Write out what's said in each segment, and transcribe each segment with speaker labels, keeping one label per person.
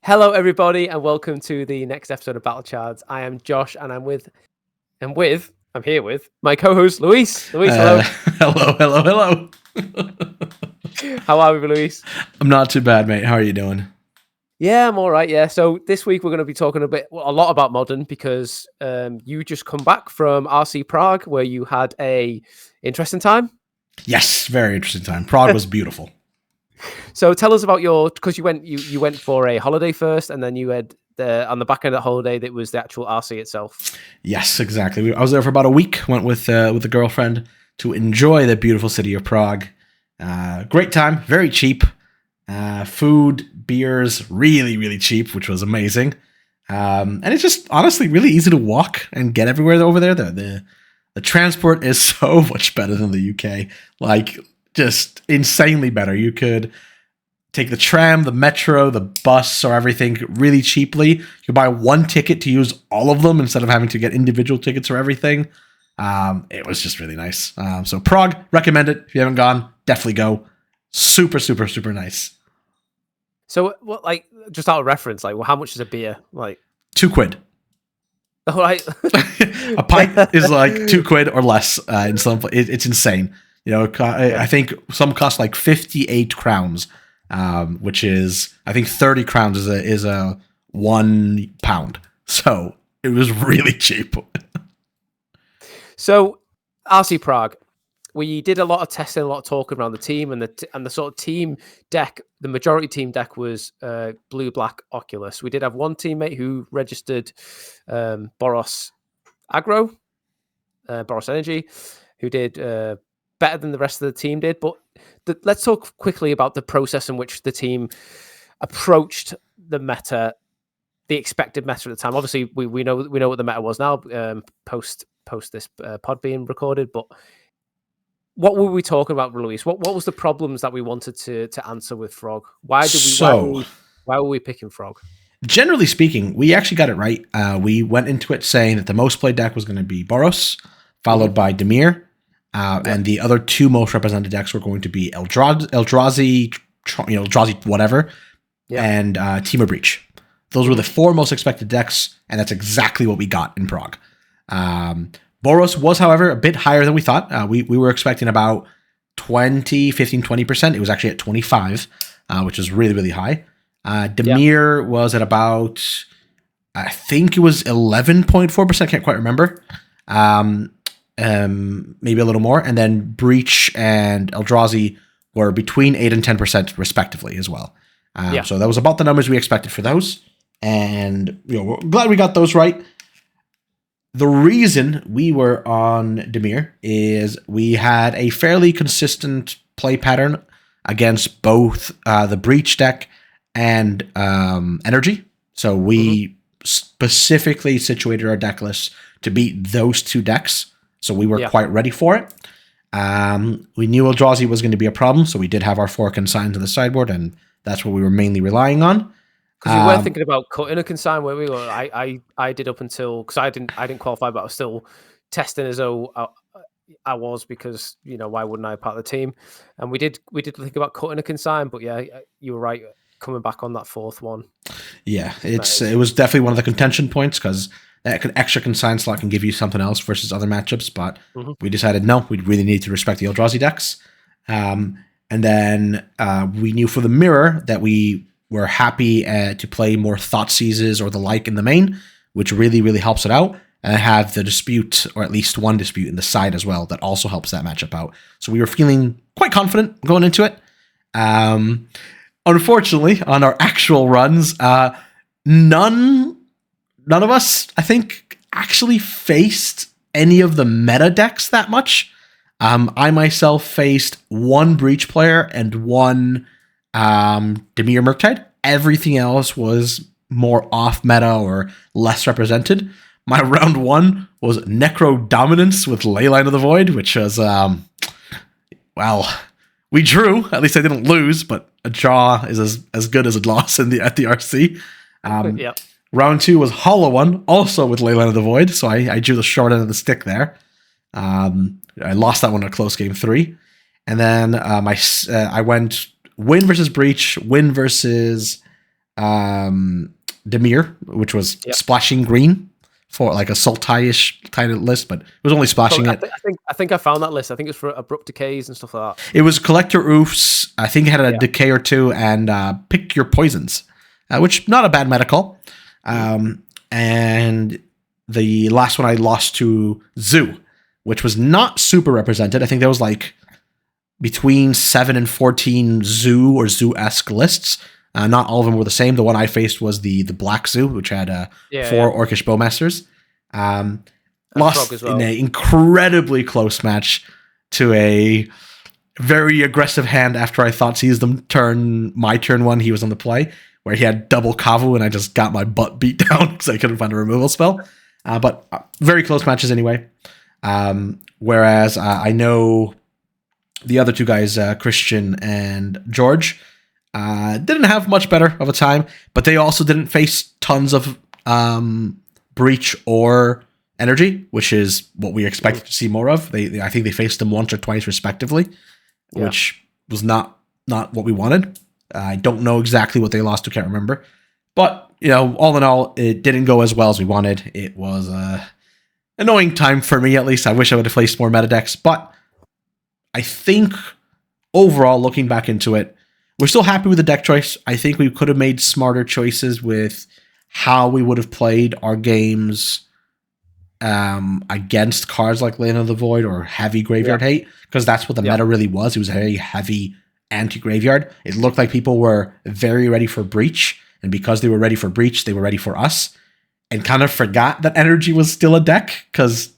Speaker 1: Hello, everybody, and welcome to the next episode of Battle Chards. I am Josh, and I'm here with my co-host Luis. Luis, hello.
Speaker 2: Hello.
Speaker 1: How are we, Luis?
Speaker 2: I'm not too bad, mate. How are you doing?
Speaker 1: Yeah, I'm all right. Yeah. So this week we're going to be talking a lot about modern because you just come back from RC Prague, where you had a interesting time.
Speaker 2: Yes, very interesting time. Prague was beautiful.
Speaker 1: So tell us about because you went for a holiday first, and then you had on the back end of the holiday that was the actual RC itself.
Speaker 2: Yes, exactly. I was there for about a week. Went with a girlfriend to enjoy the beautiful city of Prague. Great time, very cheap. Food, beers, really, really cheap, which was amazing. And it's just honestly really easy to walk and get everywhere over there. The transport is so much better than the UK. Like, just insanely better. You could take the tram, the metro, the bus, or everything really cheaply. You could buy one ticket to use all of them instead of having to get individual tickets for everything. It was just really nice. So Prague, recommend it. If you haven't gone, definitely go. Super, super, super nice.
Speaker 1: So, what, like, just out of reference, like, well, how much is a beer? Like,
Speaker 2: £2.
Speaker 1: all right.
Speaker 2: A pint is like £2 or less. In some, it's insane. You know, I think some cost like 58 crowns, which is, I think 30 crowns is a £1. So it was really cheap.
Speaker 1: So RC Prague, we did a lot of testing, a lot of talking around the team, and the sort of team deck. The majority team deck was blue, black, Oculus. We did have one teammate who registered Boros Agro, Boros Energy, who did better than the rest of the team did. But let's talk quickly about the process in which the team approached the meta, the expected meta at the time. Obviously, we know what the meta was now, post this pod being recorded. But what were we talking about, Luis? What was the problems that we wanted to answer with Frog? Why were we picking Frog?
Speaker 2: Generally speaking, we actually got it right. We went into it saying that the most played deck was going to be Boros, followed by Demir. And the other two most represented decks were going to be Eldrazi, whatever, and Temur Breach. Those were the four most expected decks, and that's exactly what we got in Prague. Boros was, however, a bit higher than we thought. We were expecting about 20%. It was actually at 25, which is really, really high. Demir was at about, I think it was 11.4%. I can't quite remember. Maybe a little more, and then Breach and Eldrazi were between 8 and 10% respectively as well. So that was about the numbers we expected for those, and we're glad we got those right. The reason we were on Demir is we had a fairly consistent play pattern against both the Breach deck and Energy. So we specifically situated our deck list to beat those two decks. So we were quite ready for it. We knew Eldrazi was going to be a problem, so we did have our 4 consigns to the sideboard, and that's what we were mainly relying on.
Speaker 1: Because we were thinking about cutting a consign, where we were. I did up until, because I didn't qualify, but I was still testing as though I was, because why wouldn't I, part of the team? And we did think about cutting a consign, but yeah, you were right, coming back on that 4th one.
Speaker 2: Yeah, it was definitely one of the contention points, because that extra consign slot can give you something else versus other matchups, but we decided no, we really need to respect the Eldrazi decks. And then we knew for the mirror that we were happy to play more Thoughtseizes or the like in the main, which really, really helps it out, and have the dispute, or at least one dispute in the side as well, that also helps that matchup out. So we were feeling quite confident going into it. Unfortunately, on our actual runs, none of us, I think, actually faced any of the meta decks that much. I myself faced one Breach player and one Demir Murktide. Everything else was more off meta or less represented. My round 1 was Necro Dominance with Leyline of the Void, which was, we drew. At least I didn't lose, but a draw is as good as a loss at the RC. Round 2 was Hollow One, also with Leyline of the Void, so I drew the short end of the stick there. I lost that one in a close game 3. And then I went win versus Breach, win versus Demir, which was
Speaker 1: Yep.
Speaker 2: splashing green for like a Sultai-ish title list, but it was only splashing it.
Speaker 1: I think I found that list. I think it's for abrupt decays and stuff like that.
Speaker 2: It was collector oofs. I think it had a decay or two, and pick your poisons, which not a bad medical. And the last one I lost to Zoo, which was not super represented. I think there was like between 7 and 14 Zoo or Zoo-esque lists. Not all of them were the same. The one I faced was the Black Zoo, which had 4 Orcish Bowmasters. Lost as well in an incredibly close match to a very aggressive hand after I thought seized them my turn 1, he was on the play, where he had double Kavu, and I just got my butt beat down because I couldn't find a removal spell. But very close matches anyway. Whereas I know the other 2 guys, Christian and George, didn't have much better of a time, but they also didn't face tons of breach or energy, which is what we expected to see more of. I think they faced them once or twice respectively, which was not what we wanted. I don't know exactly what they lost to, can't remember. But, all in all, it didn't go as well as we wanted. It was a annoying time for me, at least. I wish I would have placed more meta decks, but I think overall, looking back into it, we're still happy with the deck choice. I think we could have made smarter choices with how we would have played our games against cards like Land of the Void or heavy graveyard hate, because that's what the meta really was. It was a very heavy anti-graveyard. It looked like people were very ready for Breach, and because they were ready for Breach, they were ready for us, and kind of forgot that energy was still a deck, because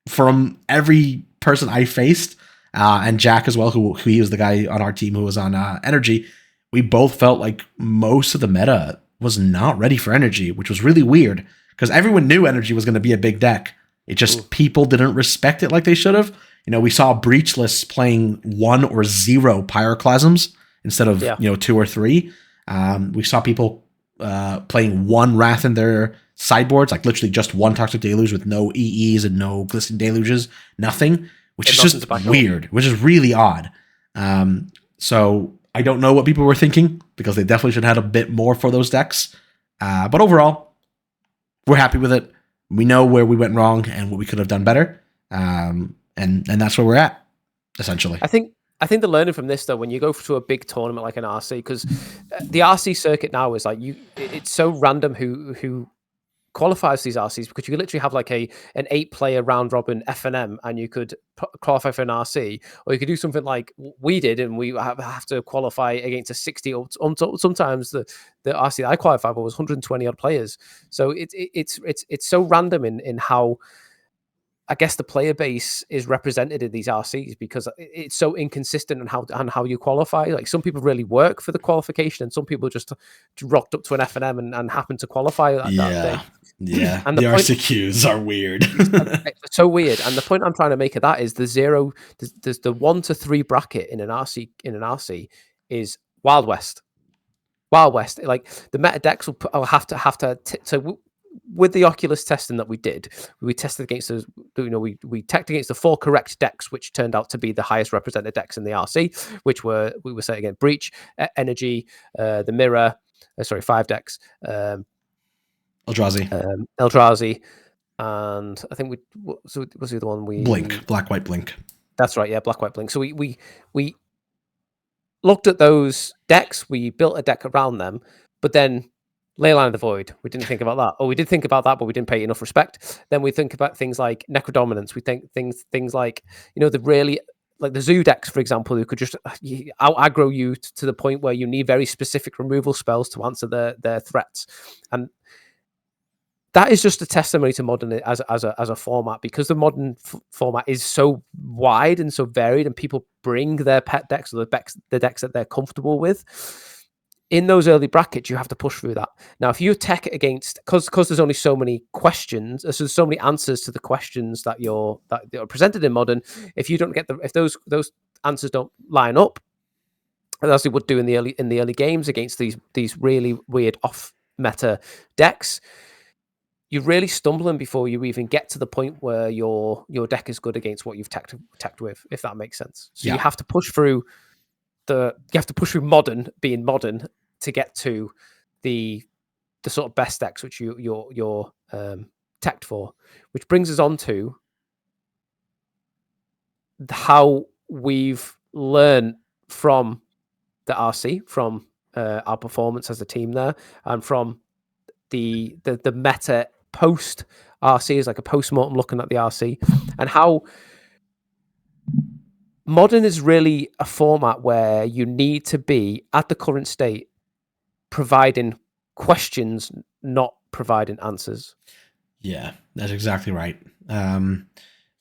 Speaker 2: from every person I faced, and Jack as well, who he was the guy on our team who was on energy, we both felt like most of the meta was not ready for energy, which was really weird, because everyone knew energy was going to be a big deck. It just, people didn't respect it like they should have. We saw breach lists playing 1 or 0 pyroclasms instead of 2 or 3. We saw people playing 1 wrath in their sideboards, like literally just 1 toxic deluge with no EEs and no glistening deluges, nothing, which is just weird, which is really odd. So I don't know what people were thinking, because they definitely should have had a bit more for those decks. But overall, we're happy with it. We know where we went wrong and what we could have done better. And that's where we're at, essentially.
Speaker 1: I think the learning from this, though, when you go to a big tournament like an RC, because the RC circuit now is like it's so random who qualifies these RCs, because you could literally have like an 8-player round robin FNM, and you could qualify for an RC, or you could do something like we did, and we have to qualify against a 60. Or sometimes the RC that I qualified for was 120 odd players. So it's so random in how, I guess, the player base is represented in these RCs, because it's so inconsistent on how you qualify. Like, some people really work for the qualification, and some people just rocked up to an FNM and happened to qualify that day.
Speaker 2: Yeah, and the RCQs are weird.
Speaker 1: So weird. And the point I'm trying to make of that is there's the 1 to 3 bracket in an RC is Wild West. Wild West. Like, the meta decks will have to so with the Oculus testing that we did, we tested against those, we teched against the 4 correct decks, which turned out to be the highest represented decks in the RC, which were saying again, Breach, Energy, the Mirror, 5 decks, Eldrazi, and I think was the other one
Speaker 2: Blink, Black White Blink.
Speaker 1: That's right, yeah, Black White Blink. So we looked at those decks, we built a deck around them, but then Leyline of the Void, we didn't think about that. Or we did think about that, but we didn't pay enough respect. Then we think about things like Necrodominance. We think things like, the really, like the Zoo decks, for example, who could just out aggro you to the point where you need very specific removal spells to answer their threats. And that is just a testimony to Modern as a format, because the Modern format is so wide and so varied, and people bring their pet decks, or the decks that they're comfortable with. In those early brackets, you have to push through that. Now, if you tech against, because there's only so many questions, there's so many answers to the questions that are presented in Modern. If you don't get if those answers don't line up, as they would do in the early games against these really weird off meta decks, you're really stumbling before you even get to the point where your deck is good against what you've teched with, if that makes sense. So you have to push through Modern being Modern to get to the sort of best decks which you're teched for, which brings us on to how we've learned from the RC, from our performance as a team there, and from the meta post RC is like a post-mortem looking at the RC, and how Modern is really a format where you need to be at the current state providing questions, not providing answers.
Speaker 2: Yeah, that's exactly right.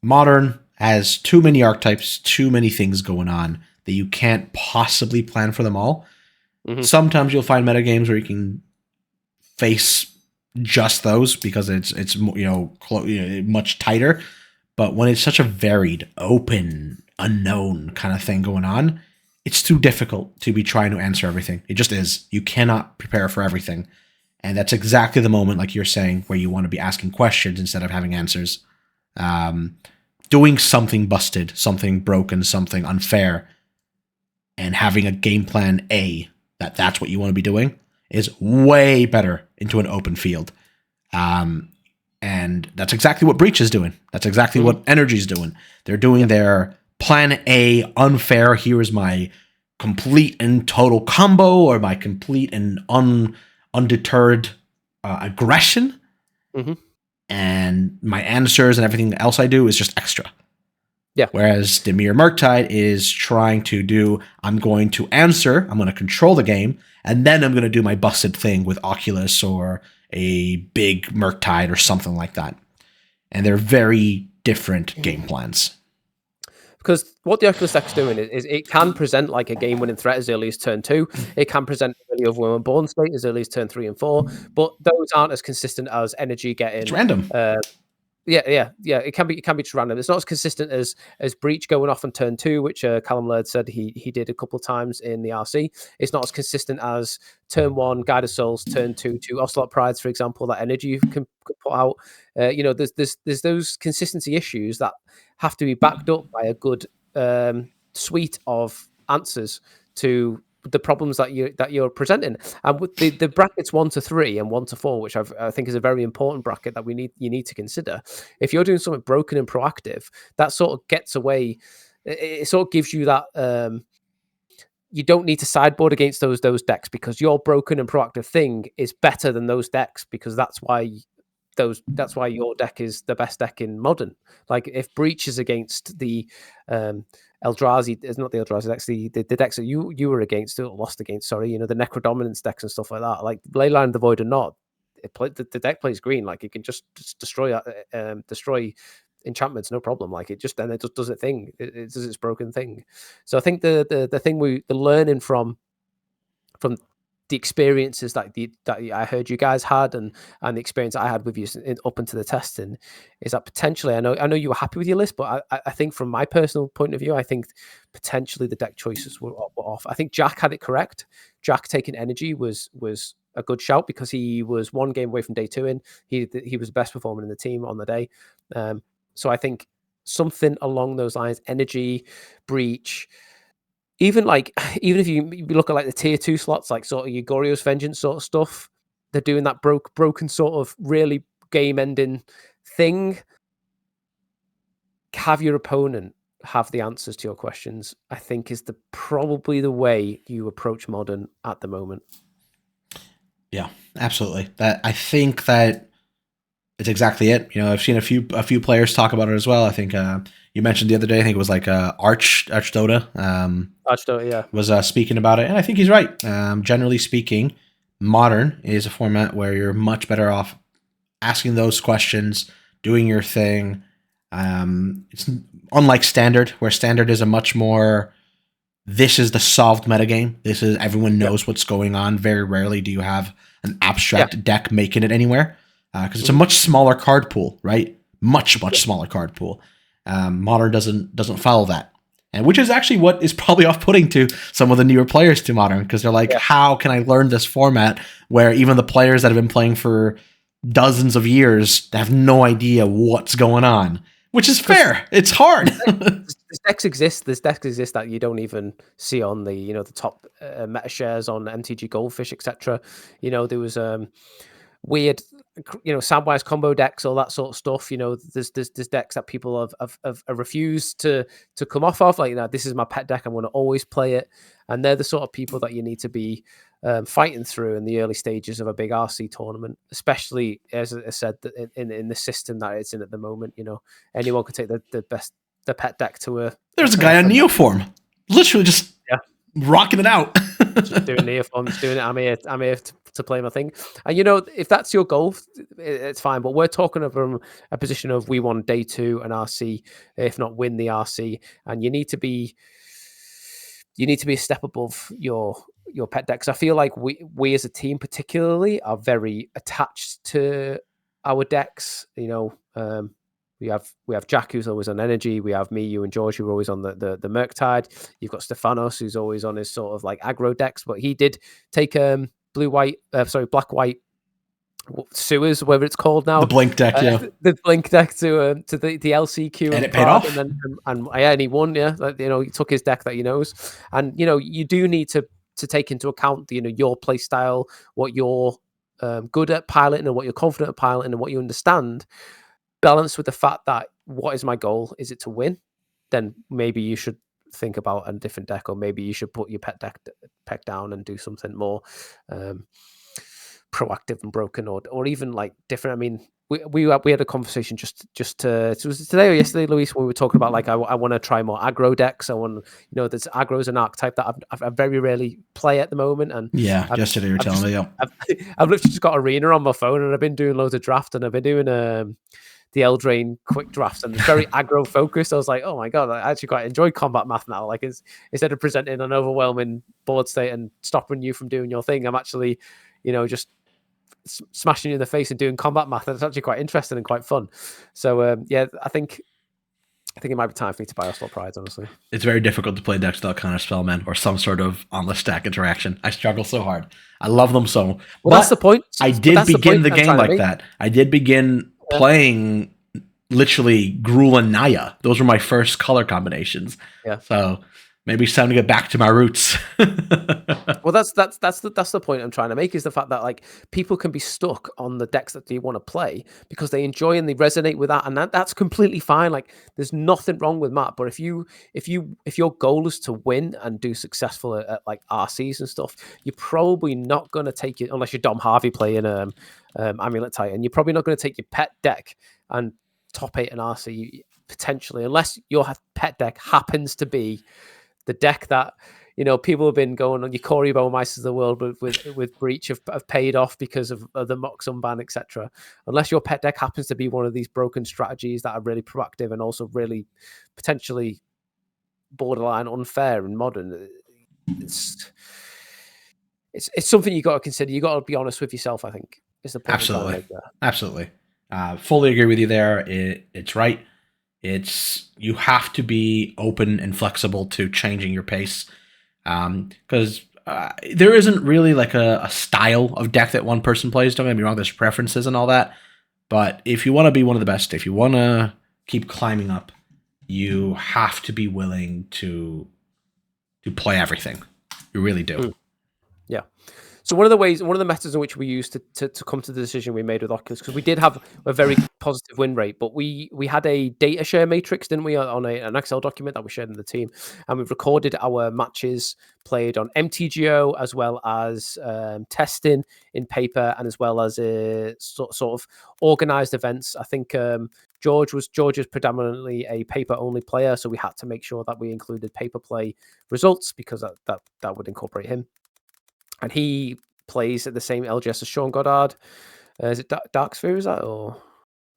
Speaker 2: Modern has too many archetypes, too many things going on that you can't possibly plan for them all. Mm-hmm. Sometimes you'll find metagames where you can face just those because it's much tighter. But when it's such a varied, open, unknown kind of thing going on, it's too difficult to be trying to answer everything. It just is. You cannot prepare for everything. And that's exactly the moment, like you're saying, where you want to be asking questions instead of having answers. Doing something busted, something broken, something unfair, and having a game plan A that's what you want to be doing is way better into an open field. And that's exactly what Breach is doing. That's exactly what Energy's doing. They're doing their plan A unfair. Here is my complete and total combo, or my complete and undeterred aggression. Mm-hmm. And my answers and everything else I do is just extra.
Speaker 1: Yeah.
Speaker 2: Whereas Dimir Murktide is trying to do, I'm going to answer, I'm going to control the game, and then I'm going to do my busted thing with Oculus or a big Murktide or something like that. And they're very different game plans.
Speaker 1: Because what the Oculus deck's doing is it can present like a game-winning threat as early as turn 2. It can present a really overwhelming born state as early as turn 3 and 4. But those aren't as consistent as Energy getting.
Speaker 2: It's random.
Speaker 1: Yeah. It can be just random. It's not as consistent as Breach going off on turn 2, which Callum Laird said he did a couple of times in the RC. It's not as consistent as turn 1 Guided Souls, turn 2 Ocelot Prides, for example, that Energy can put out. There's those consistency issues that have to be backed up by a good suite of answers to the problems that you're presenting. And with the brackets 1 to 3 and 1 to 4, which I think is a very important bracket that you need to consider. If you're doing something broken and proactive, that sort of gets away. It sort of gives you that. You don't need to sideboard against those decks because your broken and proactive thing is better than those decks, because that's why your deck is the best deck in Modern. Like if Breach is against the Eldrazi, it's not the Eldrazi decks, the decks that you were against, lost against, sorry, the Necrodominance decks and stuff like that, like Leyline of the Void or not, the deck plays green, like it can just destroy enchantments, no problem. Like it just does its thing. It does its broken thing. So I think the thing the learning from the experiences that I heard you guys had and the experience I had with you up into the testing is that potentially, I know you were happy with your list, but I think from my personal point of view, I think potentially the deck choices were off. I think Jack had it correct. Jack taking Energy was a good shout because he was one game away from day 2 in. He was the best performer in the team on the day. So I think something along those lines, Energy, Breach, even if you look at like the tier 2 slots, like sort of your Goryo's Vengeance sort of stuff, they're doing that broken sort of really game-ending thing. Have your opponent have the answers to your questions, I think is probably the way you approach Modern at the moment.
Speaker 2: Yeah, absolutely. I think that it's exactly it. I've seen a few players talk about it as well. I think you mentioned the other day, I think it was like Archdota.
Speaker 1: Archdota, yeah,
Speaker 2: was speaking about it, and I think he's right. Generally speaking, Modern is a format where you're much better off asking those questions, doing your thing. It's unlike Standard, where Standard is a much more, this is the solved metagame. This is, everyone knows what's going on. Very rarely do you have an abstract deck making it anywhere, because it's a much smaller card pool, right? Much smaller card pool. Modern doesn't follow that, and which is actually what is probably off-putting to some of the newer players to Modern, because they're like, how can I learn this format where even the players that have been playing for dozens of years have no idea what's going on? Which is fair. It's hard.
Speaker 1: There's decks exist. There's decks exist that you don't even see on the the top meta shares on MTG Goldfish, etc. There was weird, Samwise combo decks, all that sort of stuff. There's decks that people have refused to come off of. Like, this is my pet deck. I'm going to always play it, and they're the sort of people that you need to be fighting through in the early stages of a big RC tournament, especially as I said in the system that it's in at the moment. Anyone could take the pet deck to a.
Speaker 2: There's a guy on Neoform, literally just rocking it out,
Speaker 1: just doing Neoforms, doing it. I'm here to play my thing, and if that's your goal, it's fine. But we're talking from a position of we want day 2 an RC, if not win the RC, and you need to be a step above your pet decks. I feel like we as a team particularly are very attached to our decks. We have Jack, who's always on energy. We have me, you, and George, who are always on the Murktide. You've got Stefanos, who's always on his sort of like aggro decks, but he did take black white sewers, whatever it's called now,
Speaker 2: the blink deck,
Speaker 1: the blink deck to the LCQ,
Speaker 2: and it paid off.
Speaker 1: And he won, he took his deck that he knows, and you do need to take into account your play style, what you're good at piloting and what you're confident at piloting and what you understand, balanced with the fact that what is my goal? Is it to win? Then maybe you should think about a different deck, or maybe you should put your pet deck down and do something more proactive and broken, or even like different. I mean, we had a conversation just it was today or yesterday, Luis, when we were talking about like I want to try more aggro decks. I want there's aggro is an archetype that I very rarely play at the moment, and
Speaker 2: yesterday you were telling me,
Speaker 1: I've literally just got Arena on my phone, and I've been doing loads of draft, and I've been doing the Eldraine quick drafts, and it's very aggro focused. I was like, oh my god, I actually quite enjoy combat math now. Like, instead of presenting an overwhelming board state and stopping you from doing your thing, I'm actually just smashing you in the face and doing combat math. And it's actually quite interesting and quite fun. So I think it might be time for me to buy Oslo Pride, honestly.
Speaker 2: It's very difficult to play decks without Counter Spellman or some sort of on the stack interaction. I struggle so hard. I love them so.
Speaker 1: Well, that's the point.
Speaker 2: I did begin the game like that. I did begin playing literally Gruul and Naya. Those were my first color combinations.
Speaker 1: Yeah.
Speaker 2: So maybe it's time to get back to my roots.
Speaker 1: Well, that's the point I'm trying to make, is the fact that like people can be stuck on the decks that they want to play because they enjoy and they resonate with that, and that's completely fine. Like, there's nothing wrong with that. But if your goal is to win and do successful at like RCs and stuff, you're probably not going to take it, unless you're Dom Harvey playing Amulet Titan. You're probably not going to take your pet deck and top 8 an RC potentially, unless your pet deck happens to be the deck that people have been going on, your Corey Bowmeisters of the world with Breach have paid off because of the Mox unban, etc. Unless your pet deck happens to be one of these broken strategies that are really proactive and also really potentially borderline unfair and modern, it's something you got to consider. You got to be honest with yourself, I think, is the point.
Speaker 2: Absolutely. Fully agree with you there. It's right. You have to be open and flexible to changing your pace, because there isn't really like a style of deck that one person plays. Don't get me wrong, there's preferences and all that, but if you want to be one of the best, if you want to keep climbing up, you have to be willing to play everything. You really do.
Speaker 1: Yeah. So one of the methods in which we used to come to the decision we made with Oculus, because we did have a very positive win rate, but we had a data share matrix, didn't we, on an Excel document that we shared in the team, and we've recorded our matches played on MTGO as well as testing in paper, and as well as sort of organized events. I think George is predominantly a paper only player, so we had to make sure that we included paper play results because that would incorporate him. And he plays at the same LGS as Sean Goddard. Is it Dark Sphere, is that, or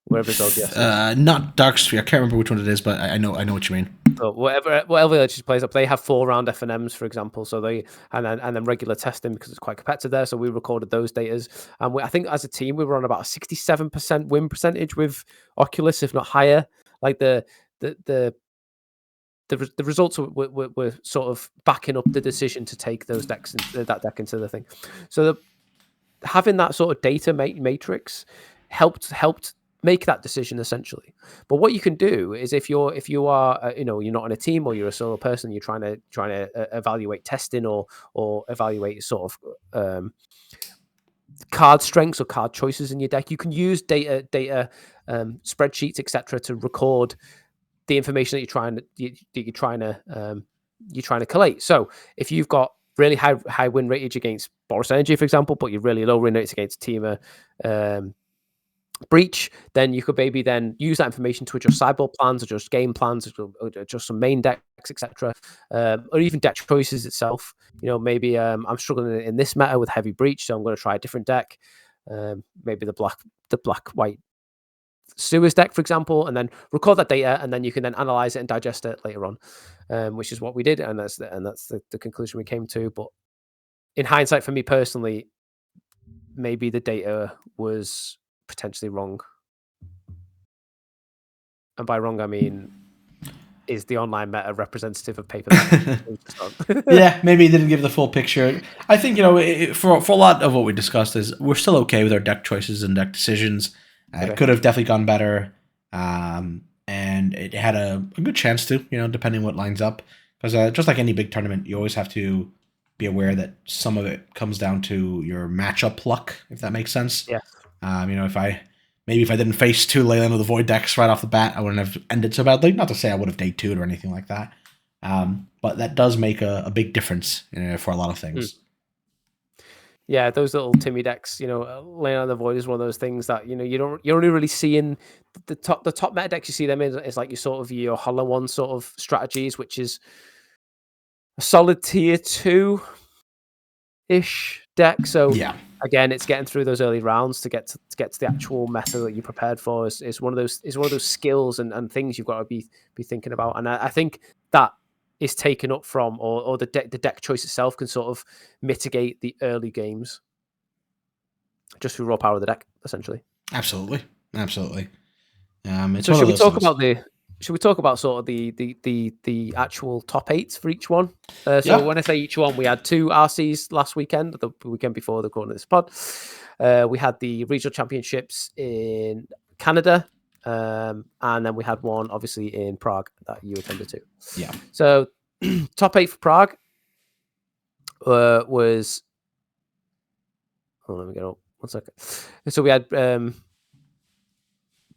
Speaker 1: wherever his LGS is?
Speaker 2: Not Dark Sphere. I can't remember which one it is, but I know what you mean.
Speaker 1: So whatever LGS plays up, they have 4-round FNMs, for example. So they and then regular testing because it's quite competitive there. So we recorded those datas, and I think as a team we were on about a 67% win percentage with Oculus, if not higher. Like the results were sort of backing up the decision to take those decks, that deck into the thing. So having that sort of data matrix helped make that decision essentially. But what you can do is if you are you're not in a team or you're a solo person, you're trying to evaluate testing or evaluate sort of card strengths or card choices in your deck. You can use data spreadsheets, etc., to record the information that you're trying to collate. So if you've got really high win ratage against Boros Energy, for example, but you're really low win rates against Team Breach, then you could maybe then use that information to adjust sideboard plans, adjust game plans, adjust some main decks, etc., or even deck choices itself. Maybe I'm struggling in this meta with heavy breach, so I'm going to try a different deck. Maybe the black white sewers deck, for example, and then record that data, and then you can then analyze it and digest it later on, which is what we did, and that's the conclusion we came to. But in hindsight, for me personally, maybe the data was potentially wrong, and by wrong I mean, is the online meta representative of paper?
Speaker 2: Yeah, maybe it didn't give the full picture. I think for a lot of what we discussed is we're still okay with our deck choices and deck decisions. It could have definitely gone better, and it had a good chance to, depending what lines up. Because just like any big tournament, you always have to be aware that some of it comes down to your matchup luck, if that makes sense.
Speaker 1: Yeah.
Speaker 2: If I didn't face 2 Leyland of the Void decks right off the bat, I wouldn't have ended so badly. Not to say I would have day 2'd or anything like that, but that does make a big difference for a lot of things.
Speaker 1: Yeah, those little Timmy decks, Leyland of the Void is one of those things that you're only really seeing the top meta decks. You see them in is like your Hollow One sort of strategies, which is a solid tier 2-ish deck. So
Speaker 2: yeah.
Speaker 1: Again, it's getting through those early rounds to get to the actual meta that you're prepared for. Is one of those skills and things you've got to be thinking about. And I think that is taken up from, or the deck choice itself can sort of mitigate the early games just through raw power of the deck, essentially.
Speaker 2: Absolutely.
Speaker 1: So should we talk about sort of the actual top 8 for each one? When I say each one, we had 2 RCs last weekend, the weekend before the recording of this pod. We had the regional championships in Canada, and then we had one obviously in Prague that you attended to.
Speaker 2: Yeah.
Speaker 1: So top 8 for Prague was. Oh, let me get up 1 second. So we had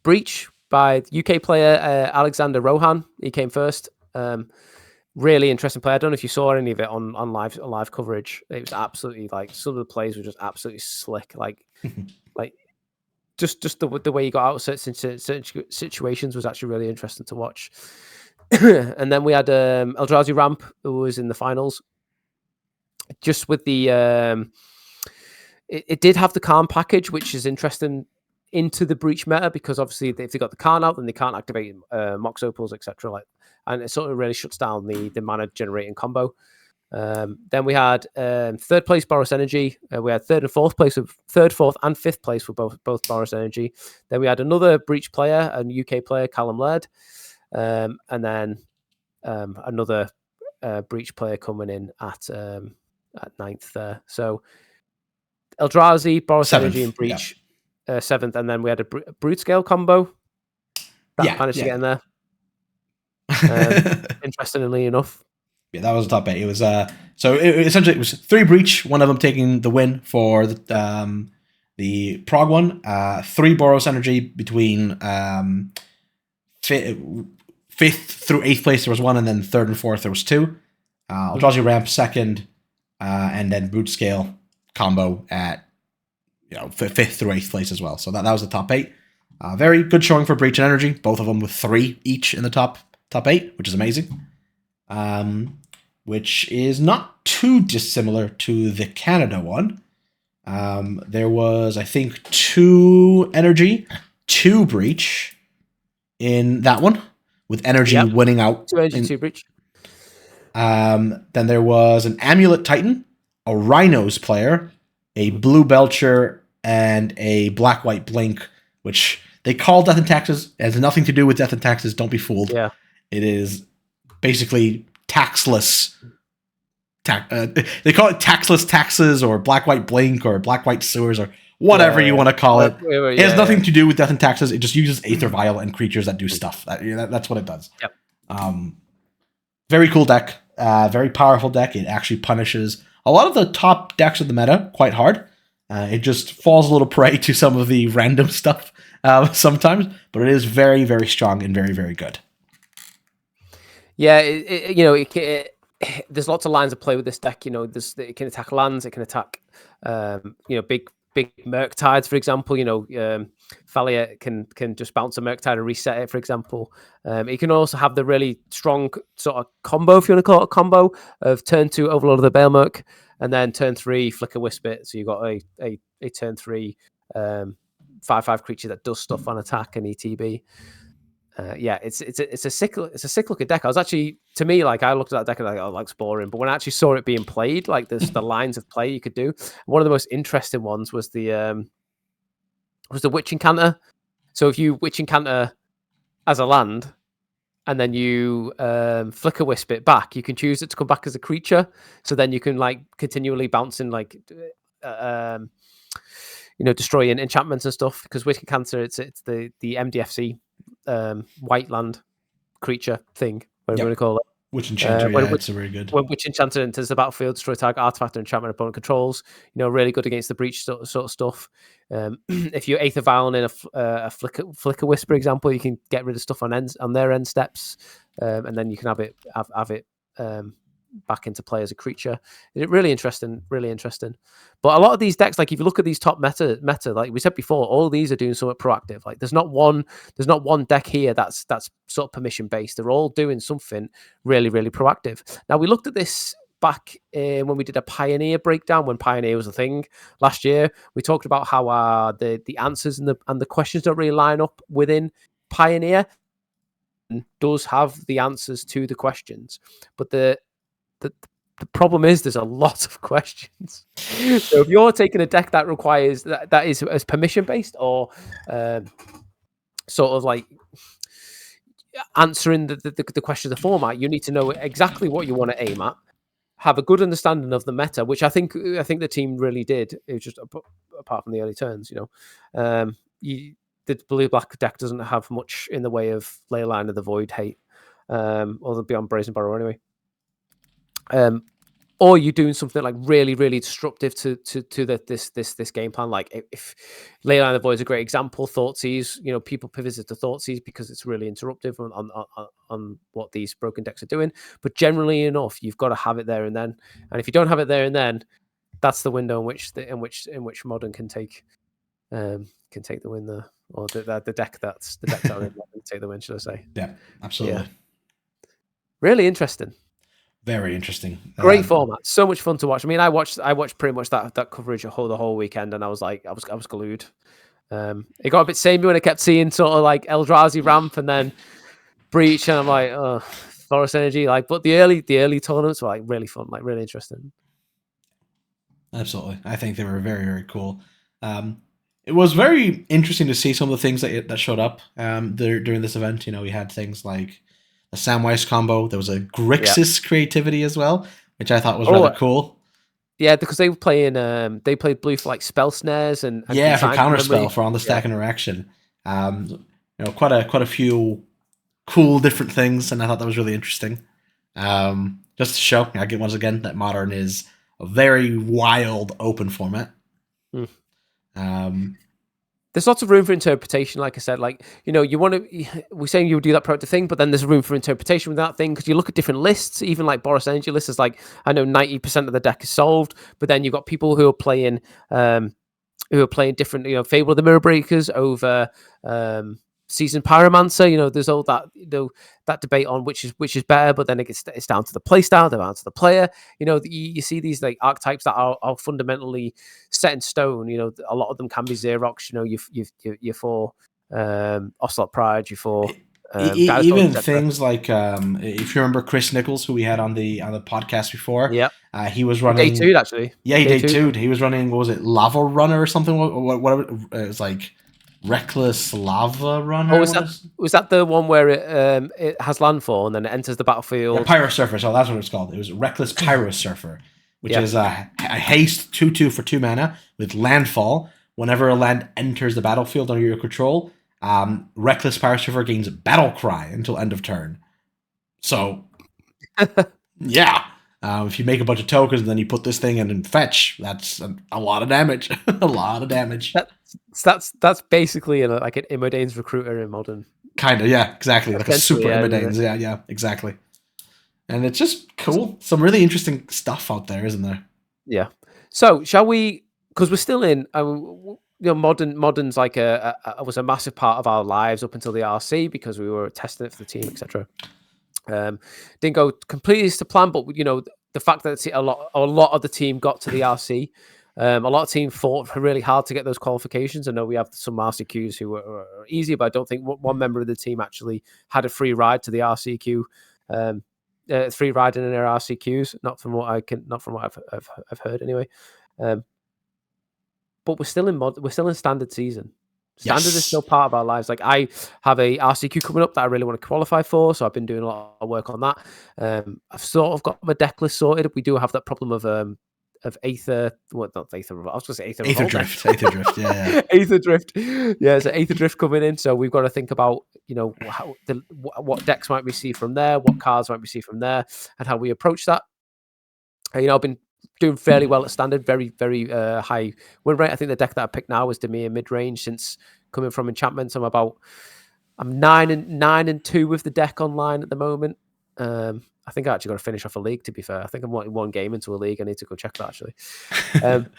Speaker 1: Breach by UK player Alexander Rohan. He came first. Really interesting player. I don't know if you saw any of it on live coverage. It was absolutely some of the plays were just absolutely slick. Just the way he got out of certain situations was actually really interesting to watch. And then we had Eldrazi Ramp, who was in the finals. Just with the it did have the Calm package, which is interesting into the Breach meta, because obviously if they got the Karn out, then they can't activate Mox Opals, etc. And it sort of really shuts down the mana generating combo. Then we had 3rd place Boros Energy. We had 3rd and 4th place of 3rd, 4th, and 5th place for both Boros Energy. Then we had another Breach player, a UK player, Callum Laird, and then another Breach player coming in at 9th there. So Eldrazi, Boros Energy, and Breach.
Speaker 2: Yeah.
Speaker 1: 7th, and then we had a Brute Scale combo that managed to get in there. Interestingly enough,
Speaker 2: that was the top 8. It was essentially it was 3 Breach, one of them taking the win for the Prague one. 3 Boros Energy between 5th through 8th place there was 1, and then 3rd and 4th there was 2. Eldrazi Ramp 2nd, and then Brute Scale combo at 5th through 8th place as well. So that was the top 8. Very good showing for Breach and Energy, both of them with 3 each in the top 8, which is amazing. Which is not too dissimilar to the Canada one. There was, I think, 2 Energy, 2 Breach in that one, with Energy winning out.
Speaker 1: 2 Energy, 2 Breach.
Speaker 2: Then there was an Amulet Titan, a Rhinos player, a Blue Belcher, and a Black-White Blink, which they call Death and Taxes. It has nothing to do with Death and Taxes. Don't be fooled.
Speaker 1: Yeah.
Speaker 2: It is basically taxless. They call it taxless taxes, or Black-White Blink, or Black-White Sewers, or whatever you want to call it. It has nothing
Speaker 1: yeah.
Speaker 2: to do with Death and Taxes. It just uses Aether Vial and creatures that do stuff. That's what it does.
Speaker 1: Yep.
Speaker 2: Very cool deck. Very powerful deck. It actually punishes a lot of the top decks of the meta quite hard. It just falls a little prey to some of the random stuff sometimes, but it is very, very strong and very, very good.
Speaker 1: Yeah, there's lots of lines of play with this deck. It can attack lands, it can attack, big Murktides, for example. Thalia can just bounce a Murktide and reset it, for example. It can also have the really strong sort of combo, if you want to call it a combo, of turn 2 Overlord of the Baelmurk, and then turn 3 Flicker Wisp it. So you've got a turn 3 5/5 creature that does stuff on attack and ETB. It's a cyclical deck. I was actually, to me, like, I looked at that deck and I like boring, but when I actually saw it being played, like the lines of play you could do, one of the most interesting ones was the Witch Incanter. So if you Witch Incanter as a land, and then you Flicker Wisp it back, you can choose it to come back as a creature. So then you can like continually bounce in like destroying enchantments and stuff. Because Witch Incanter, it's the MDFC white land creature thing, whatever you want to call it.
Speaker 2: Witch Enchanter, it's very good.
Speaker 1: When Witch Enchanter enters the battlefield, destroy target artifact or enchantment opponent controls. Really good against the breach sort of stuff. If you Aether Vial in a Flicker Wisp, for example, you can get rid of stuff on their end steps, and then you can have it back into play as a creature. It's really interesting. But a lot of these decks, like if you look at these top meta, like we said before, all these are doing something proactive. Like there's not one deck here that's sort of permission based. They're all doing something really, really proactive. Now we looked at this back when we did a Pioneer breakdown, when Pioneer was a thing last year. We talked about how the answers and the questions don't really line up within Pioneer. Does have the answers to the questions, but the problem is there's a lot of questions. So if you're taking a deck that requires that is as permission based or sort of like answering the question of the format, you need to know exactly what you want to aim at, have a good understanding of the meta, which I think the team really did. It was just apart from the early turns, the blue black deck doesn't have much in the way of Leyline of the Void hate, or beyond Brazen Barrow anyway. Or you're doing something like really, really disruptive to this game plan. Like if Leyline of the Void is a great example, Thoughtseize, people pivot to Thoughtseize because it's really interruptive on what these broken decks are doing. But generally enough, you've got to have it there and then. And if you don't have it there and then, that's the window in which Modern can take the win there, or the deck that's the deck that can take the win, should I say?
Speaker 2: Yeah, absolutely.
Speaker 1: Yeah. Really interesting.
Speaker 2: Very interesting.
Speaker 1: Great format. So much fun to watch. I mean, I watched pretty much that coverage the whole weekend, and I was like, I was glued. It got a bit samey when I kept seeing sort of like Eldrazi ramp and then breach, and I'm like, oh, Forest Energy. Like, but the early tournaments were like really fun, like really interesting.
Speaker 2: Absolutely, I think they were very, very cool. It was very interesting to see some of the things that showed up during this event. We had things like a Samwise combo. There was a Grixis creativity as well, which I thought was rather cool.
Speaker 1: Yeah, because they were playing. They played blue for like spell snares and
Speaker 2: for counterspell for on the stack interaction. Quite a few cool different things, and I thought that was really interesting. Just to show, once again, that Modern is a very wild open format.
Speaker 1: There's lots of room for interpretation, like I said. Like, you want to, we're saying you would do that proactive thing, but then there's room for interpretation with that thing, because you look at different lists, even like Boros Energy lists is like, I know 90% of the deck is solved, but then you've got people who are playing different, Fable of the Mirror Breakers over Seasoned Pyromancer. There's all that, that debate on which is better, but then it's down to the play style, down to the player. You see these like archetypes that are fundamentally set in stone. A lot of them can be Xerox. You're for Ocelot Pride, you're for
Speaker 2: even things like if you remember Chris Nichols, who we had on the podcast before.
Speaker 1: Yeah,
Speaker 2: he was running
Speaker 1: Day 2 actually.
Speaker 2: Yeah, Day 2. He was running, what was it, Lava Runner or something? Whatever. It was like Reckless Lava Runner.
Speaker 1: Oh, was that the one where it has landfall and then it enters the battlefield?
Speaker 2: Yeah, Pyro Surfer. So that's what it's called. It was Reckless Pyro Surfer, which is a haste 2/2 for 2 mana with landfall, whenever a land enters the battlefield under your control, Reckless Power Surfer gains Battle Cry until end of turn. So, yeah. If you make a bunch of tokens and then you put this thing in and fetch, that's a lot of damage. A lot of damage.
Speaker 1: That's basically like an Imodane's Recruiter in Modern.
Speaker 2: Kind of, yeah, exactly. Like a super Imodane's. Yeah, exactly. And it's just cool. Some really interesting stuff out there, isn't there?
Speaker 1: Yeah. So, shall we, because we're still in, Modern's like was a massive part of our lives up until the RC because we were testing it for the team, etc. Didn't go completely to plan, but the fact that a lot of the team got to the RC, a lot of team fought really hard to get those qualifications. I know we have some RCQs who were easy, but I don't think one member of the team actually had a free ride to the RCQ. Free riding in their RCQs, not from what I've heard anyway. But we're still in standard season. Standard is still part of our lives. Like I have a RCQ coming up that I really want to qualify for, so I've been doing a lot of work on that. I've sort of got my deck list sorted. We do have that problem of Aether. What not Aether? I was going to say
Speaker 2: Aether Drift. Aether Drift. Yeah.
Speaker 1: Aether Drift. Yeah, so Aether Drift coming in. So we've got to think about what decks might we see from there, what cards might we see from there, and how we approach that. I've been doing fairly well at standard, very, very high win rate. I think the deck that I picked now is Demir mid range. Since coming from enchantments, I'm 9-2 with the deck online at the moment. I think I actually got to finish off a league. To be fair, I think I'm one game into a league. I need to go check that actually.
Speaker 2: I'm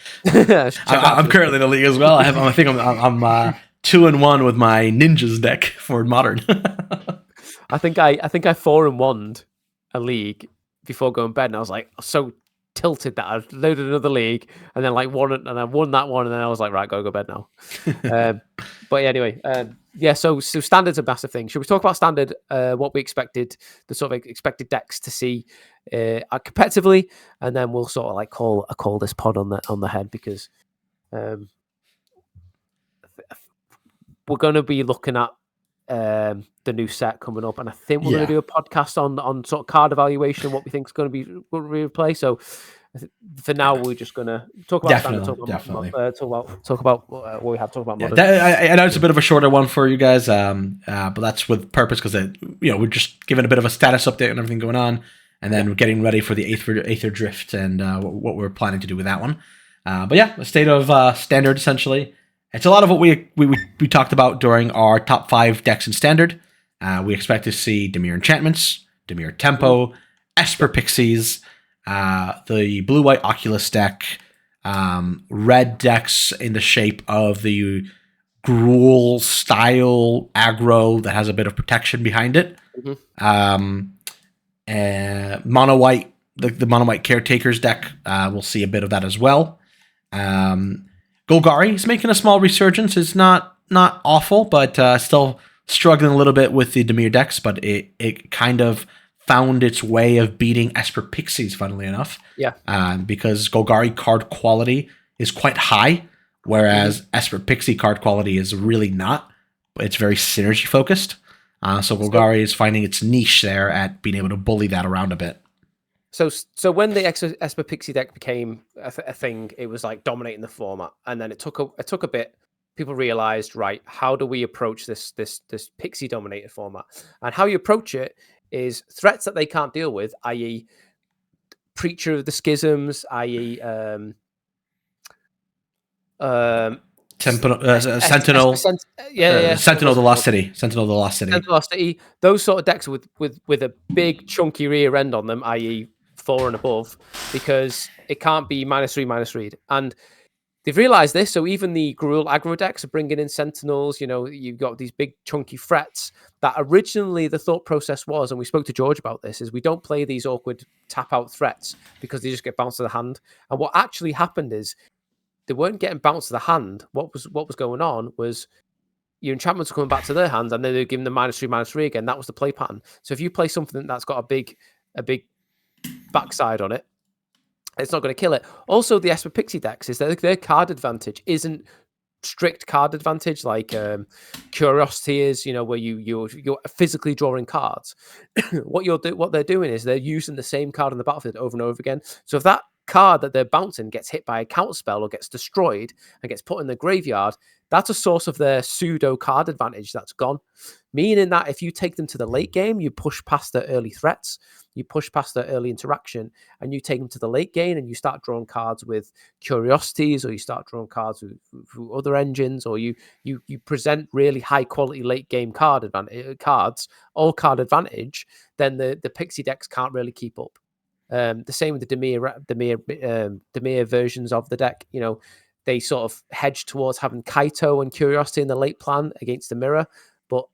Speaker 2: currently in a league as well. I think I'm 2-1 with my ninjas deck for Modern.
Speaker 1: I think I 4-1'd a league before going to bed, and I was like so tilted that I loaded another league and then won that one, and then I was like, right, gotta go bed now. But anyway, so standard's a massive thing. Should we talk about standard? What we expected, the sort of expected decks to see competitively, and then we'll sort of call this pod on the head because we're going to be looking at the new set coming up, and I think we're going to do a podcast on sort of card evaluation, what we think is going to play. So for now, we're just going to talk about standard, talk about what we have to talk about. Modern.
Speaker 2: I know it's a bit of a shorter one for you guys, but that's with purpose because we're just giving a bit of a status update on everything going on, and then we're getting ready for the Aether Drift and what we're planning to do with that one. But yeah, the state of standard essentially. It's a lot of what we talked about during our top 5 decks in standard. We expect to see Demir Enchantments, Demir Tempo, Esper Pixies, the blue-white Oculus deck, red decks in the shape of the Gruul style aggro that has a bit of protection behind it. Mono white, the mono white Caretakers deck, we'll see a bit of that as well. Golgari is making a small resurgence. It's not awful, but still struggling a little bit with the Demir decks, but it kind of found its way of beating Esper Pixies, funnily enough.
Speaker 1: Yeah.
Speaker 2: Because Golgari card quality is quite high, whereas Esper Pixie card quality is really not. It's very synergy focused. So Golgari is finding its niche there at being able to bully that around a bit.
Speaker 1: So when the Esper Pixie deck became a thing, it was like dominating the format, and then it took a bit. People realized, right, how do we approach this Pixie dominated format? And how you approach it is threats that they can't deal with, i.e., Preacher of the Schisms, i.e.,
Speaker 2: Sentinel. Sentinel the Lost City. Sentinel the Lost City.
Speaker 1: Those sort of decks with a big chunky rear end on them, i.e., 4 and above, because it can't be -3/-read. And they've realized this, so even the Gruul aggro decks are bringing in Sentinels. You've got these big chunky threats that originally the thought process was, and we spoke to George about this, is we don't play these awkward tap out threats because they just get bounced to the hand. And what actually happened is they weren't getting bounced to the hand. What was going on was your enchantments were coming back to their hands, and then they're giving them -3/-3 again. That was the play pattern. So if you play something that's got a big backside on it, it's not going to kill it. Also, the Esper Pixie decks is that their card advantage isn't strict card advantage like Curiosity is, where you're physically drawing cards. What they're doing is they're using the same card on the battlefield over and over again. So if that card that they're bouncing gets hit by a counter spell or gets destroyed and gets put in the graveyard, that's a source of their pseudo card advantage that's gone. Meaning that if you take them to the late game, you push past their early threats, you push past their early interaction, and you take them to the late game and you start drawing cards with curiosities, or you start drawing cards with other engines, or you present really high quality late game card advantage, then the pixie decks can't really keep up. The same with the Dimir versions of the deck. They sort of hedge towards having Kaito and Curiosity in the late plan against the mirror, but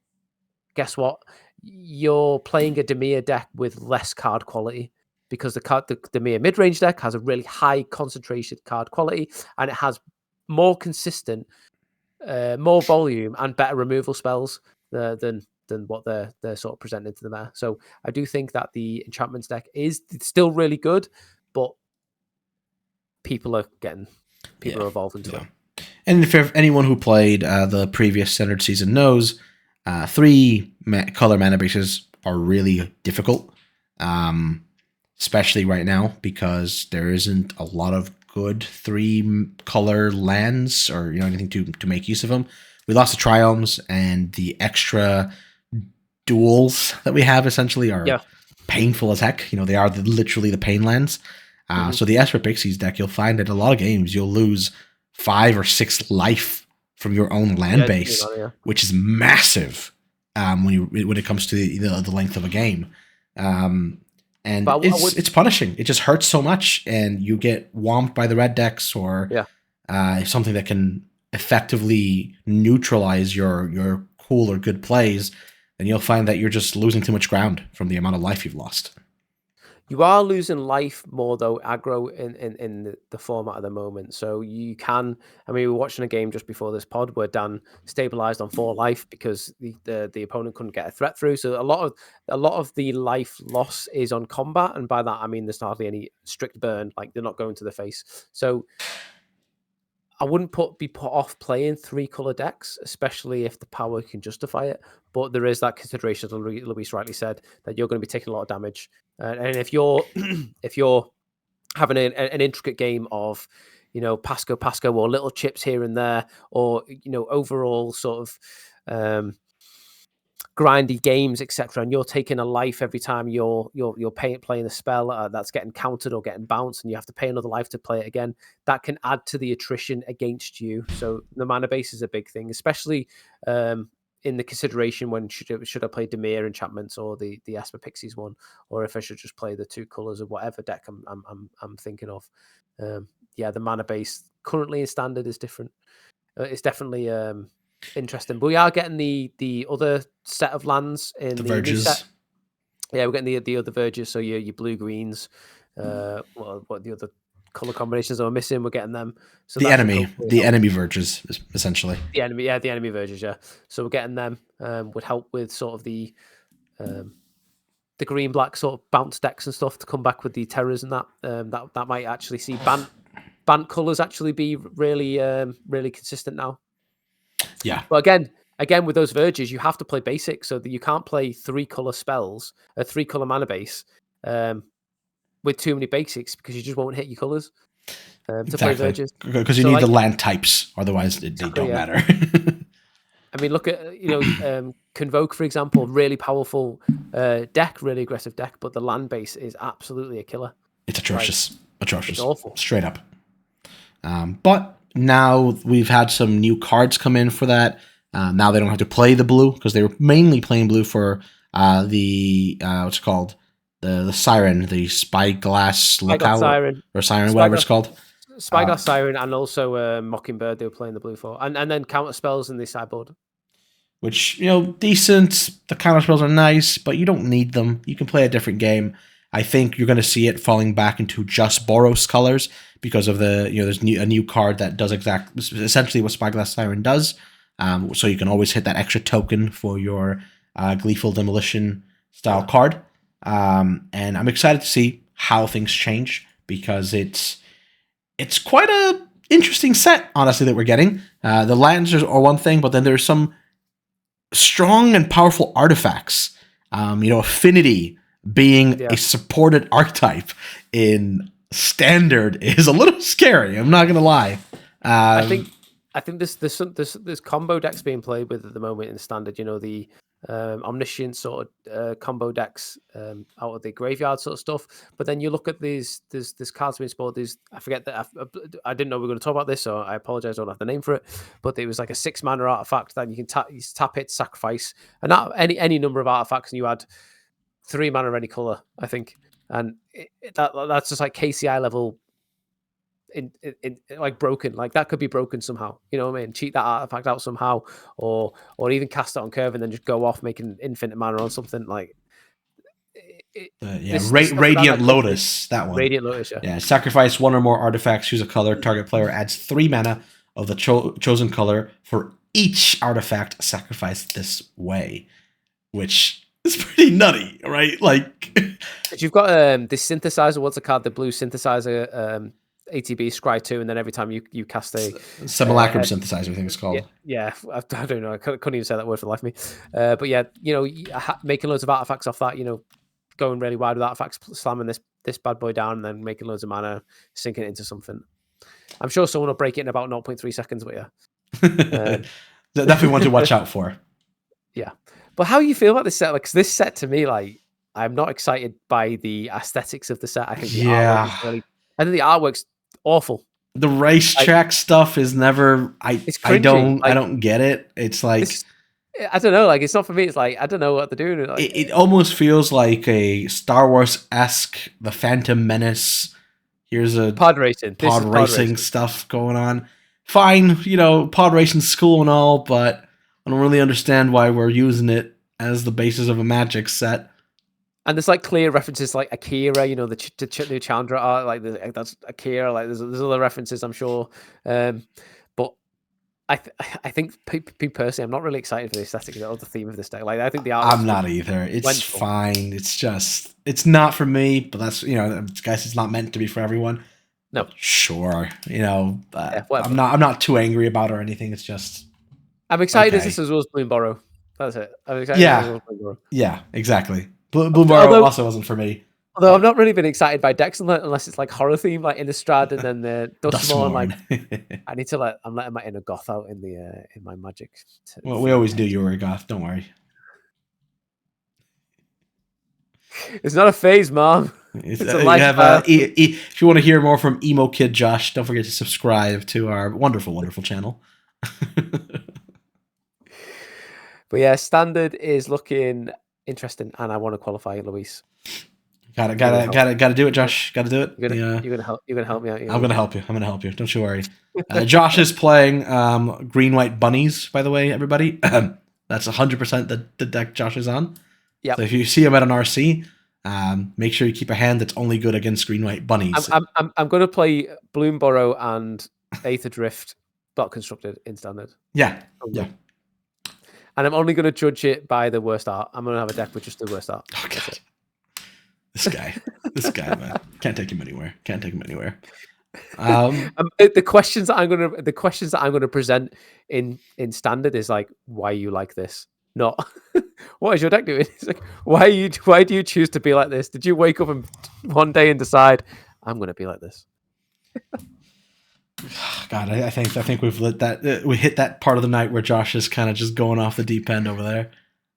Speaker 1: guess what? You're playing a Dimir deck with less card quality, because the Dimir mid-range deck has a really high concentration card quality, and it has more consistent, more volume, and better removal spells than what they're sort of presenting to the meta. So I do think that the Enchantments deck is still really good, but people are evolving to it.
Speaker 2: And if anyone who played the previous Standard season knows, 3 color mana bases are really difficult, especially right now, because there isn't a lot of good 3 color lands or anything to make use of them. We lost the Triomes, and the extra duels that we have essentially are painful as heck. They are literally the pain lands. So the Esper Pixies deck, you'll find that a lot of games you'll lose 5 or 6 life from your own land base, which is massive when it comes to the length of a game. And it's punishing. It just hurts so much, and you get whomped by the red decks or something that can effectively neutralize your cool or good plays, and you'll find that you're just losing too much ground from the amount of life you've lost.
Speaker 1: You are losing life more, though, aggro in the format at the moment. So you can... we were watching a game just before this pod where Dan stabilized on 4 life because the opponent couldn't get a threat through. So a lot of the life loss is on combat, and by that I mean there's hardly any strict burn, like they're not going to the face. So I wouldn't be put off playing 3 color decks, especially if the power can justify it. But there is that consideration, as Luis rightly said, that you're going to be taking a lot of damage. And if you're having an intricate game of, Pasco or little chips here and there, or overall sort of grindy games, etc., and you're taking a life every time you're playing a spell that's getting countered or getting bounced, and you have to pay another life to play it again, that can add to the attrition against you. So the mana base is a big thing, especially in the consideration when should I play Dimir Enchantments or the Esper Pixies one, or if I should just play the 2 colors of whatever deck I'm thinking of. The mana base currently in Standard is different. It's definitely interesting, but we are getting the other set of lands in the
Speaker 2: Verges.
Speaker 1: New set. Yeah, we're getting the other Verges. So your blue greens, what the other color combinations are missing? We're getting them. So
Speaker 2: the enemy Verges, essentially.
Speaker 1: The enemy Verges. Yeah, so we're getting them. Would help with sort of the green black sort of bounce decks and stuff to come back with the terrors and that. That might actually see Bant colors actually be really really consistent now.
Speaker 2: Yeah.
Speaker 1: But again, with those Verges, you have to play basic, so that you can't play 3 color spells, a 3 color mana base, with too many basics, because you just won't hit your colors to play Verges.
Speaker 2: Because you need the land types, otherwise they don't matter.
Speaker 1: Look at Convoke, for example, really powerful deck, really aggressive deck, but the land base is absolutely a killer.
Speaker 2: It's atrocious. It's
Speaker 1: awful.
Speaker 2: Straight up. But now we've had some new cards come in for that. Now they don't have to play the blue, because they were mainly playing blue for the what's it called? The Siren, the Spyglass Lookout
Speaker 1: Siren.
Speaker 2: Or Siren, whatever it's called.
Speaker 1: Spyglass Siren, and also Mockingbird they were playing the blue for. And then counter spells in the sideboard.
Speaker 2: Which, decent. The counter spells are nice, but you don't need them. You can play a different game. I think you're going to see it falling back into just Boros colors, because of there's a new card that does essentially what Spyglass Siren does. So you can always hit that extra token for your Gleeful Demolition style card. And I'm excited to see how things change, because it's quite a interesting set, honestly, that we're getting. The lands are one thing, but then there's some strong and powerful artifacts. Affinity being a supported archetype in Standard is a little scary. I'm not gonna lie.
Speaker 1: I think there's combo decks being played with at the moment in standard. You know, the omniscient sort of combo decks out of the graveyard sort of stuff. But then you look at these cards being spoiled. I forget that I didn't know we were going to talk about this, so I apologize. I don't have the name for it. But it was like a 6-mana artifact that you can tap it, sacrifice, and not any number of artifacts, and you add 3 mana of any color, I think, and that's just like KCI level. In like broken, like that could be broken somehow, you know what I mean? Cheat that artifact out somehow, or even cast it on curve and then just go off making infinite mana on something like
Speaker 2: Radiant Lotus, that one.
Speaker 1: Radiant Lotus,
Speaker 2: yeah. Sacrifice 1 or more artifacts, choose a color. Target player adds 3 mana of the chosen color for each artifact sacrificed this way, which is pretty nutty, right? Like,
Speaker 1: you've got this synthesizer. What's it called? The blue synthesizer. ATB Scry 2, and then every time you cast a
Speaker 2: Simulacrum synthesizer, I think it's called.
Speaker 1: Yeah, I don't know. I couldn't even say that word for the life of me. But yeah, you know, making loads of artifacts off that, you know, going really wide with artifacts, slamming this bad boy down, and then making loads of mana, sinking it into something. I'm sure someone will break it in about 0.3 seconds, but yeah.
Speaker 2: Definitely one to watch out for.
Speaker 1: Yeah. But how you feel about this set? Like, 'cause this set to me, like, I'm not excited by the aesthetics of the set. I think the artwork is really, I think the artwork's awful.
Speaker 2: The racetrack stuff is never. I don't get it. It's like,
Speaker 1: I don't know. Like, it's not for me. It's like, I don't know what they're doing. Like,
Speaker 2: it almost feels like a Star Wars-esque, the Phantom Menace. Here's a
Speaker 1: pod racing
Speaker 2: stuff going on. Fine, you know, pod racing's cool and all, but I don't really understand why we're using it as the basis of a Magic set.
Speaker 1: And there's like clear references like Akira, you know, the new Chandra art, like that's Akira. Like there's other references, I'm sure. But I think personally, I'm not really excited for the aesthetic or the theme of this deck. Like I think the art.
Speaker 2: I'm not either. It's fine. It's just it's not for me. But that's, you know, I guess it's not meant to be for everyone.
Speaker 1: No,
Speaker 2: sure. You know, I'm not too angry about it or anything. It's just
Speaker 1: I'm excited as well as Bloomburrow. That's it. I'm excited.
Speaker 2: Yeah, exactly. Bloomburrow also wasn't for me.
Speaker 1: Although I've not really been excited by decks unless it's like horror theme, like Innistrad and then the Dustmourn. Like I need to I'm letting my inner goth out in my Magic.
Speaker 2: Well, we always knew you were a goth. Don't worry.
Speaker 1: It's not a phase, Mom. It's a lifestyle.
Speaker 2: If you want to hear more from Emo Kid Josh, don't forget to subscribe to our wonderful, wonderful channel.
Speaker 1: But yeah, standard is looking interesting, and I want to qualify Luis.
Speaker 2: Gotta do it, Josh. Gotta do it.
Speaker 1: You're gonna help me out.
Speaker 2: I'm gonna help you. Don't you worry. Josh is playing green white bunnies. By the way, everybody, that's 100% the deck Josh is on.
Speaker 1: Yeah.
Speaker 2: So if you see him at an RC, make sure you keep a hand that's only good against green white bunnies.
Speaker 1: I'm gonna play Bloomburrow and Aether Drift, but constructed in standard.
Speaker 2: Yeah.
Speaker 1: And I'm only going to judge it by the worst art. I'm going to have a deck with just the worst art.
Speaker 2: Oh god, this guy, man, can't take him anywhere.
Speaker 1: The questions that I'm going to present in standard is like, why you like this? Not what is your deck doing? It's like, why do you choose to be like this? Did you wake up one day and decide I'm going to be like this?
Speaker 2: God, I think we've we hit that part of the night where Josh is kind of just going off the deep end over there.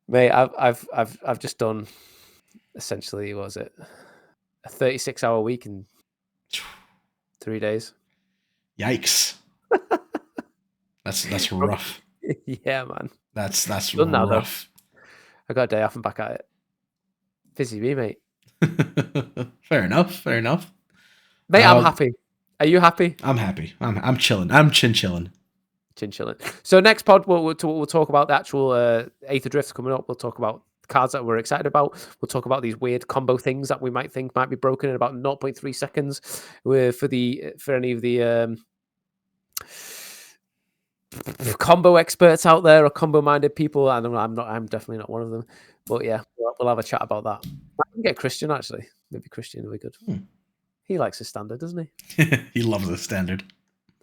Speaker 1: Mate, I've just done essentially, what was it, a 36-hour week in 3 days.
Speaker 2: Yikes! That's rough.
Speaker 1: Yeah, man.
Speaker 2: That's rough.
Speaker 1: Now, though. I got a day off and back at it. Busy me, mate.
Speaker 2: Fair enough.
Speaker 1: Mate, I'm happy. Are you happy?
Speaker 2: I'm happy. I'm chilling. I'm chilling.
Speaker 1: So next pod, we'll talk about the actual Aether Drift coming up. We'll talk about cards that we're excited about. We'll talk about these weird combo things that we might think might be broken in about 0.3 seconds. For any of the combo experts out there or combo minded people. I don't know. I'm definitely not one of them. But yeah, we'll have a chat about that. I can get Christian actually. Maybe Christian will be good. He likes his standard, doesn't he?
Speaker 2: He loves the standard.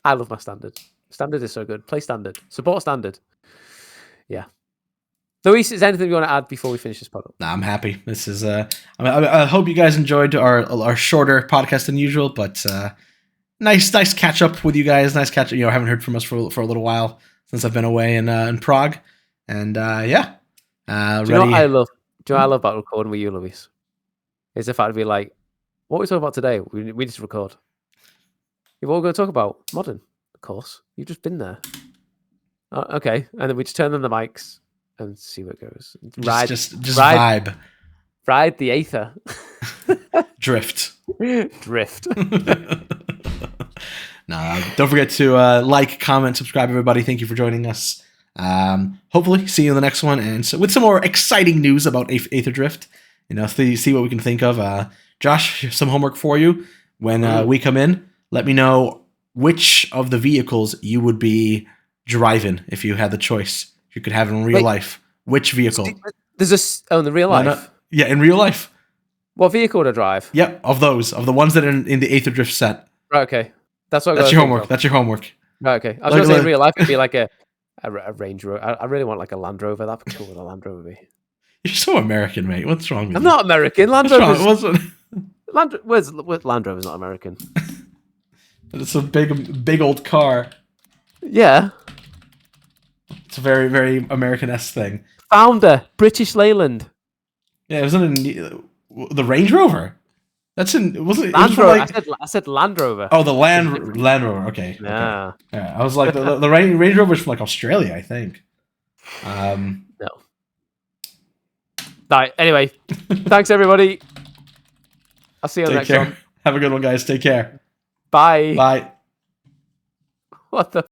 Speaker 1: I love my standard. Standard is so good. Play standard. Support standard. Yeah. Luis, is there anything you want to add before we finish this podcast?
Speaker 2: Nah, I'm happy. This is. I hope you guys enjoyed our shorter podcast than usual, but nice catch up with you guys. Nice catch. I haven't heard from us for a little while since I've been away in Prague, and yeah.
Speaker 1: Do you know what I love? Do you know what I love about recording with you, Luis? Is the fact to be like, what are we talking about today? We just record. What are we going to talk about? Modern, of course. You've just been there. Okay, and then we just turn on the mics and see where it goes.
Speaker 2: Just vibe.
Speaker 1: Ride the aether.
Speaker 2: Drift. Nah, don't forget to like, comment, subscribe, everybody. Thank you for joining us. Hopefully see you in the next one, and so with some more exciting news about Aether Drift. See what we can think of. Josh, some homework for you. When we come in, let me know which of the vehicles you would be driving if you had the choice. If you could have it in real life. Which vehicle?
Speaker 1: There's in the real life?
Speaker 2: Yeah, in real life.
Speaker 1: What vehicle would I drive?
Speaker 2: Yep, of the ones that are in the Aether Drift set.
Speaker 1: Right, okay. That's your
Speaker 2: homework. That's your homework.
Speaker 1: Right, okay. I was going to say in real life it'd be like a Range Rover. I really want like a Land Rover. That'd be cool with a Land Rover be.
Speaker 2: You're so American, mate. What's wrong with you?
Speaker 1: I'm not American. Land Rover's...
Speaker 2: Land
Speaker 1: Rover's not American.
Speaker 2: It's a big old car.
Speaker 1: Yeah.
Speaker 2: It's a very, very American-esque thing.
Speaker 1: Founder, British Leyland.
Speaker 2: Yeah, it wasn't in the Range Rover. That's in. Wasn't
Speaker 1: Land Rover? I said Land Rover.
Speaker 2: Oh, the Land Rover. Okay.
Speaker 1: Yeah.
Speaker 2: Okay. Yeah. I was like the Range Rover's from like Australia, I think.
Speaker 1: No. Right. Anyway, thanks everybody. I'll see you on the next one.
Speaker 2: Have a good one, guys. Take care.
Speaker 1: Bye.
Speaker 2: Bye.
Speaker 1: What the